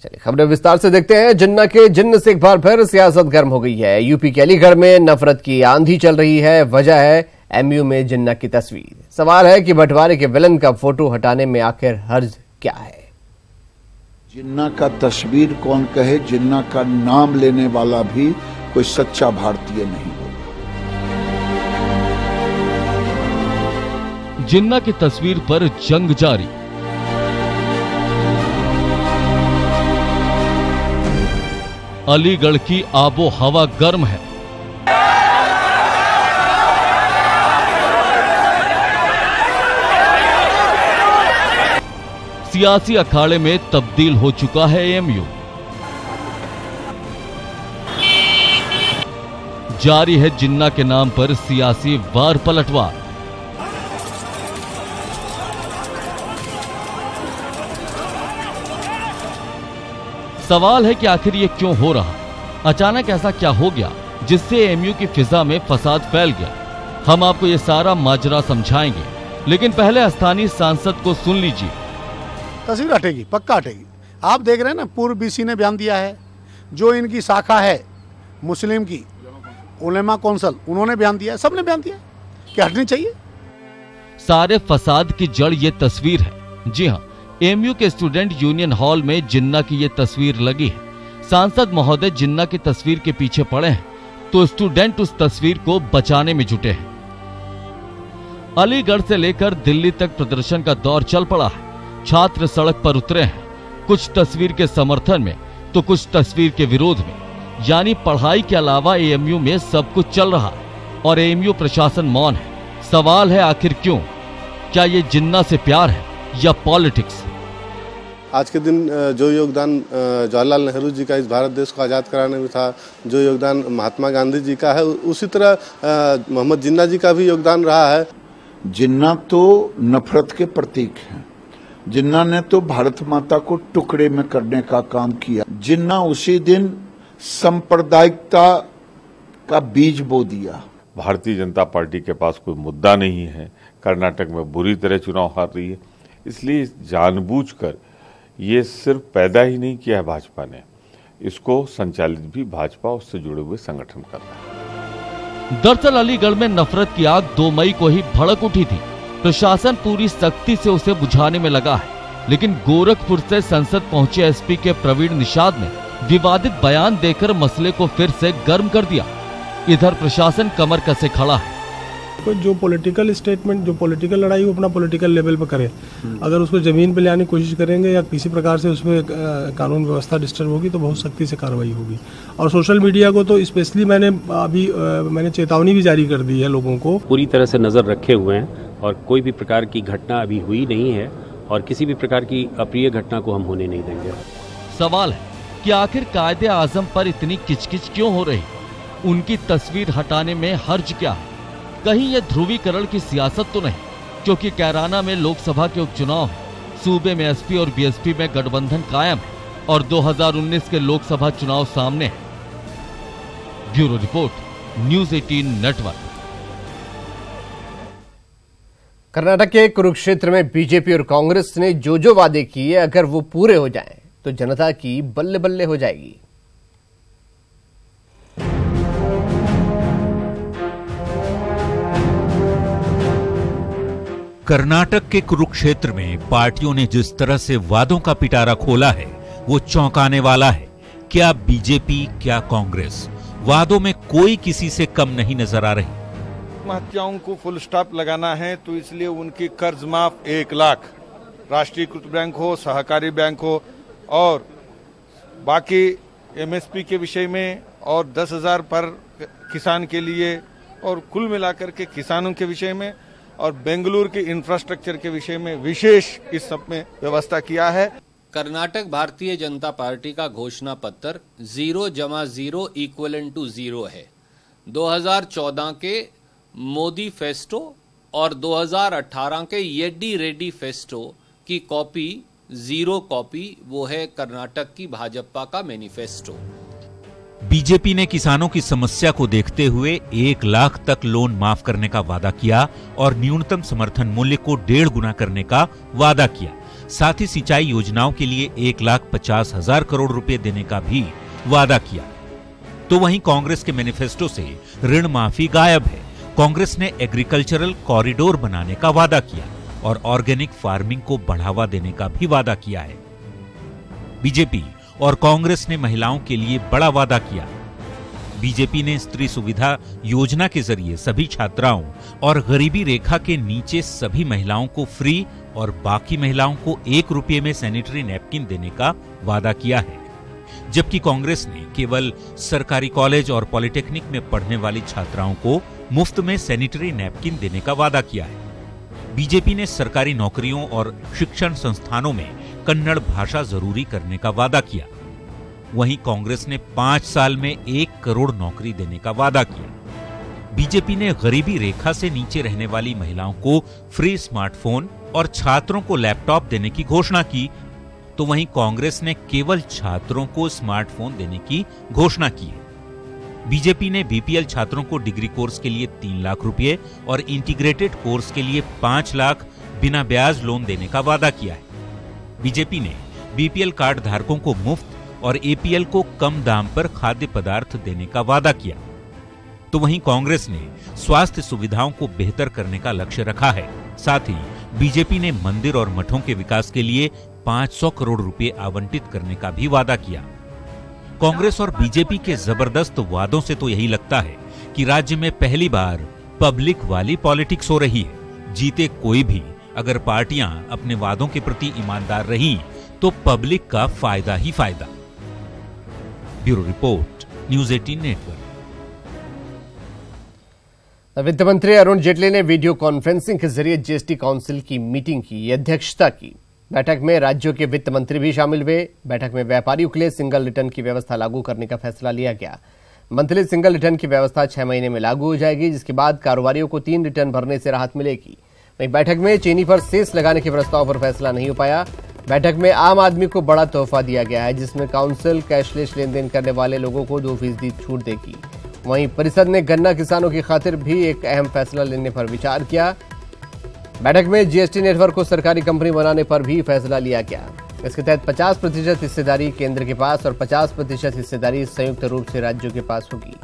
चलिए खबरें विस्तार से देखते हैं। जिन्ना के जिन्न से एक बार फिर सियासत गर्म हो गई है। यूपी के अलीगढ़ में नफरत की आंधी चल रही है। वजह है एमयू में जिन्ना की तस्वीर। सवाल है कि बंटवारे के विलन का फोटो हटाने में आखिर हर्ज क्या है। जिन्ना का तस्वीर कौन कहे, जिन्ना का नाम लेने वाला भी कोई सच्चा भारतीय नहीं होगा। जिन्ना की तस्वीर पर जंग जारी। अलीगढ़ की आबो हवा गर्म है। सियासी अखाड़े में तब्दील हो चुका है एएमयू। जारी है जिन्ना के नाम पर सियासी वार पलटवार। सवाल है कि आखिर ये क्यों हो रहा, अचानक ऐसा क्या हो गया जिससे एएमयू की फिजा में फसाद फैल गया। हम आपको ये सारा माजरा समझाएंगे, लेकिन पहले स्थानीय सांसद को सुन लीजिए। तस्वीर हटेगी, पक्का हटेगी। आप देख रहे हैं ना, पूर्व बीसी ने बयान दिया है, जो इनकी शाखा है मुस्लिम की उलेमा कौंसिल, उन्होंने बयान दिया है, सबने बयान दिया कि हटनी चाहिए। सारे फसाद की जड़ ये तस्वीर है। जी हाँ, एएमयू के स्टूडेंट यूनियन हॉल में जिन्ना की ये तस्वीर लगी है। सांसद महोदय जिन्ना की तस्वीर के पीछे पड़े हैं तो स्टूडेंट उस तस्वीर को बचाने में जुटे हैं। अलीगढ़ से लेकर दिल्ली तक प्रदर्शन का दौर चल पड़ा है। छात्र सड़क पर उतरे हैं, कुछ तस्वीर के समर्थन में तो कुछ तस्वीर के विरोध में। यानी पढ़ाई के अलावा एएमयू में सब कुछ चल रहा है और एएमयू प्रशासन मौन है। सवाल है आखिर क्यों? क्या ये जिन्ना से प्यार है या पॉलिटिक्स? आज के दिन जो योगदान जवाहरलाल नेहरू जी का इस भारत देश को आज़ाद कराने में था, जो योगदान महात्मा गांधी जी का है, उसी तरह मोहम्मद जिन्ना जी का भी योगदान रहा है। जिन्ना तो नफरत के प्रतीक हैं। जिन्ना ने तो भारत माता को टुकड़े में करने का काम किया। जिन्ना उसी दिन सांप्रदायिकता का बीज बो दिया। भारतीय जनता पार्टी के पास कोई मुद्दा नहीं है। कर्नाटक में बुरी तरह चुनाव हार रही है, इसलिए जानबूझकर ये सिर्फ पैदा ही नहीं किया है भाजपा ने, इसको संचालित भी भाजपा उससे जुड़े हुए संगठन कर रहा है। दरअसल अलीगढ़ में नफरत की आग 2 मई को ही भड़क उठी थी। प्रशासन पूरी सख्ती से उसे बुझाने में लगा है, लेकिन गोरखपुर से संसद पहुंचे एसपी के प्रवीण निषाद ने विवादित बयान देकर मसले को फिर से गर्म कर दिया। इधर प्रशासन कमर कसे खड़ा है। जो पॉलिटिकल स्टेटमेंट, जो पॉलिटिकल लड़ाई, वो अपना पॉलिटिकल लेवल पर करे। अगर उसको जमीन पे ले आने की कोशिश करेंगे या किसी प्रकार से उसमें कानून व्यवस्था डिस्टर्ब होगी तो बहुत सख्ती से कार्रवाई होगी। और सोशल मीडिया को तो स्पेशली मैंने चेतावनी भी जारी कर दी है लोगों को। पूरी तरह से नजर रखे हुए हैं और कोई भी प्रकार की घटना अभी हुई नहीं है और किसी भी प्रकार की अप्रिय घटना को हम होने नहीं देंगे। सवाल है कि आखिर कायदे आजम पर इतनी किचकिच क्यों हो रही? उनकी तस्वीर हटाने में हर्ज क्या है? कहीं ये ध्रुवीकरण की सियासत तो नहीं? क्योंकि कैराना में लोकसभा के उपचुनाव है, सूबे में एसपी और बीएसपी में गठबंधन कायम है और 2019 के लोकसभा चुनाव सामने है। Bureau report, news 18 network. Karnataka के कुरुक्षेत्र में बीजेपी और कांग्रेस ने जो वादे किए, अगर वो पूरे हो जाएं तो जनता की बल्ले बल्ले हो जाएगी। कर्नाटक के कुरुक्षेत्र में पार्टियों ने जिस तरह से वादों का पिटारा खोला है वो चौंकाने वाला है। क्या बीजेपी, क्या कांग्रेस, वादों में कोई किसी से कम नहीं नजर आ रही। आत्महत्याओं को फुल स्टॉप लगाना है तो इसलिए उनकी कर्ज माफ 1 लाख, राष्ट्रीयकृत बैंक हो, सहकारी बैंक हो, और बाकी एमएसपी के विषय में और 10,000 पर किसान के लिए, और कुल मिलाकर के किसानों के विषय में और बेंगलुरु के इंफ्रास्ट्रक्चर के विषय में विशेष इस सब में व्यवस्था किया है। कर्नाटक भारतीय जनता पार्टी का घोषणा पत्र 0 = 0 है। 2014 के मोदी फेस्टो और 2018 के येड्डी रेड्डी फेस्टो की कॉपी, 0 कॉपी, वो है कर्नाटक की भाजपा का मैनिफेस्टो। बीजेपी ने किसानों की समस्या को देखते हुए 1 लाख तक लोन माफ करने का वादा किया और न्यूनतम समर्थन मूल्य को 1.5 गुना करने का वादा किया। साथ ही सिंचाई योजनाओं के लिए 1,50,000 करोड़ रुपए देने का भी वादा किया। तो वहीं कांग्रेस के मैनिफेस्टो से ऋण माफी गायब है। कांग्रेस ने एग्रीकल्चरल कॉरिडोर बनाने का वादा किया और ऑर्गेनिक फार्मिंग को बढ़ावा देने का भी वादा किया है। बीजेपी और कांग्रेस ने महिलाओं के लिए बड़ा वादा किया। बीजेपी ने स्त्री सुविधा योजना के जरिए सभी छात्राओं और गरीबी रेखा के नीचे सभी महिलाओं को फ्री और बाकी महिलाओं को 1 रुपये में सैनिटरी नैपकिन देने का वादा किया है, जबकि कांग्रेस ने केवल सरकारी कॉलेज और पॉलिटेक्निक में पढ़ने वाली छात्राओं को मुफ्त में सैनिटरी नैपकिन देने का वादा किया है। बीजेपी ने सरकारी नौकरियों और शिक्षण संस्थानों में कन्नड़ भाषा जरूरी करने का वादा किया। वहीं कांग्रेस ने 5 साल में 1 करोड़ नौकरी देने का वादा किया। बीजेपी ने गरीबी रेखा से नीचे रहने वाली महिलाओं को फ्री स्मार्टफोन और छात्रों को लैपटॉप देने की घोषणा की, तो वहीं कांग्रेस ने केवल छात्रों को स्मार्टफोन देने की घोषणा की है। बीजेपी ने बीपीएल छात्रों को डिग्री कोर्स के लिए 3 लाख रुपए और इंटीग्रेटेड कोर्स के लिए 5 लाख बिना ब्याज लोन देने का वादा किया है। बीजेपी ने बीपीएल कार्ड धारकों को मुफ्त और एपीएल को कम दाम पर खाद्य पदार्थ देने का वादा किया। तो वहीं कांग्रेस ने स्वास्थ्य सुविधाओं को बेहतर करने का लक्ष्य रखा है। साथ ही बीजेपी ने मंदिर और मठों के विकास के लिए 500 करोड़ रुपए आवंटित करने का भी वादा किया। कांग्रेस और बीजेपी के जबरदस्त वादों से तो यही लगता है कि राज्य में पहली बार पब्लिक वाली पॉलिटिक्स हो रही है। जीते कोई भी, अगर पार्टियां अपने वादों के प्रति ईमानदार रहीं तो पब्लिक का फायदा ही फायदा। Bureau report, news 18 network. वित्त मंत्री अरुण जेटली ने वीडियो कॉन्फ्रेंसिंग के जरिए जीएसटी काउंसिल की मीटिंग की अध्यक्षता की। बैठक में राज्यों के वित्त मंत्री भी शामिल हुए। बैठक में व्यापारियों के लिए सिंगल रिटर्न की व्यवस्था लागू करने का फैसला लिया गया। मंथली सिंगल रिटर्न की व्यवस्था 6 महीने में लागू हो जाएगी, जिसके बाद कारोबारियों को 3 रिटर्न भरने से राहत मिलेगी। वहीं बैठक में चीनी पर सेस लगाने के प्रस्ताव पर फैसला नहीं हो पाया। बैठक में आम आदमी को बड़ा तोहफा दिया गया है, जिसमें काउंसिल कैशलेस लेन देन करने वाले लोगों को 2% छूट देगी। वहीं परिषद ने गन्ना किसानों की खातिर भी एक अहम फैसला लेने पर विचार किया। बैठक में जीएसटी नेटवर्क को सरकारी कंपनी बनाने पर भी फैसला लिया गया। इसके तहत 50% हिस्सेदारी केंद्र के पास और 50% हिस्सेदारी संयुक्त रूप से राज्यों के पास होगी।